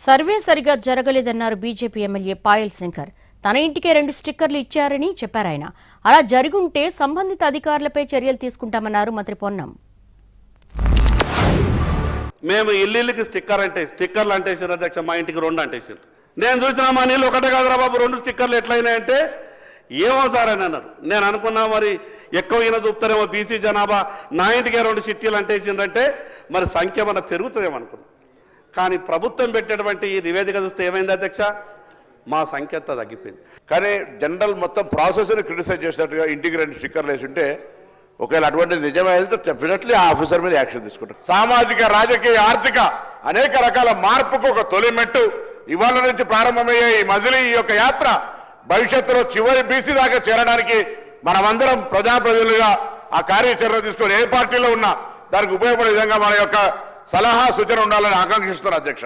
Survey సరిగా జరగలేదన్నారు BJP MLA Payal Shankar. తన ఇంటికే 2 స్టిక్కర్లు ఇచ్చారని చెప్పారాయన. అలా జరుగుంటే సంబంధిత అధికారులపై చర్యలు తీసుకుంటామన్నారు మంత్రి పొన్నం. మేము ఇల్లుకి స్టిక్కర్లు అంటేసారు అధ్యక్ష, మా ఇంటికి 2 అంటేసారు. నేను చూసిన మా నీళ్ళు ఒకటే కాదురా బాబు, 2 స్టిక్కర్లు ఎట్లయినాయంటే ఏమో సార్ అని అన్నారు. నేను అనుకున్నా మరి ఎక్కువ ఈయన చూపుతారేమో బీసీ జనాభా, నా ఇంటికే 2 చిట్టీలు అంటేసిందంటే మరి సంఖ్య మన పెరుగుతుందేమో అనుకున్నాం. కానీ ప్రభుత్వం పెట్టేటువంటి ఈ నివేదిక చూస్తే ఏమైంది అధ్యక్ష, మా సంఖ్య అంతా తగ్గిపోయింది. కానీ జనరల్ మొత్తం ప్రాసెస్ని క్రిటిసైజ్ చేసినట్టుగా ఇంటికి 2 స్టిక్కర్లు వేసి ఉంటే ఒకవేళ అటువంటి నిజమైతే డెఫినెట్లీ ఆ ఆఫీసర్ మీద యాక్షన్ తీసుకుంటారు. సామాజిక, రాజకీయ, ఆర్థిక అనేక రకాల మార్పుకు ఒక తొలి మెట్టు ఇవాళ నుంచి ప్రారంభమయ్యే ఈ మజిలీ ఈ యొక్క యాత్ర భవిష్యత్తులో చివరి బీసీ దాకా చేరడానికి మనమందరం ప్రజాప్రతినిధులుగా ఆ కార్యాచరణ తీసుకొని ఏ పార్టీలో ఉన్నా దానికి ఉపయోగపడే విధంగా మన యొక్క సలహా సూచన ఉండాలని ఆకాంక్షిస్తున్నారు అధ్యక్ష.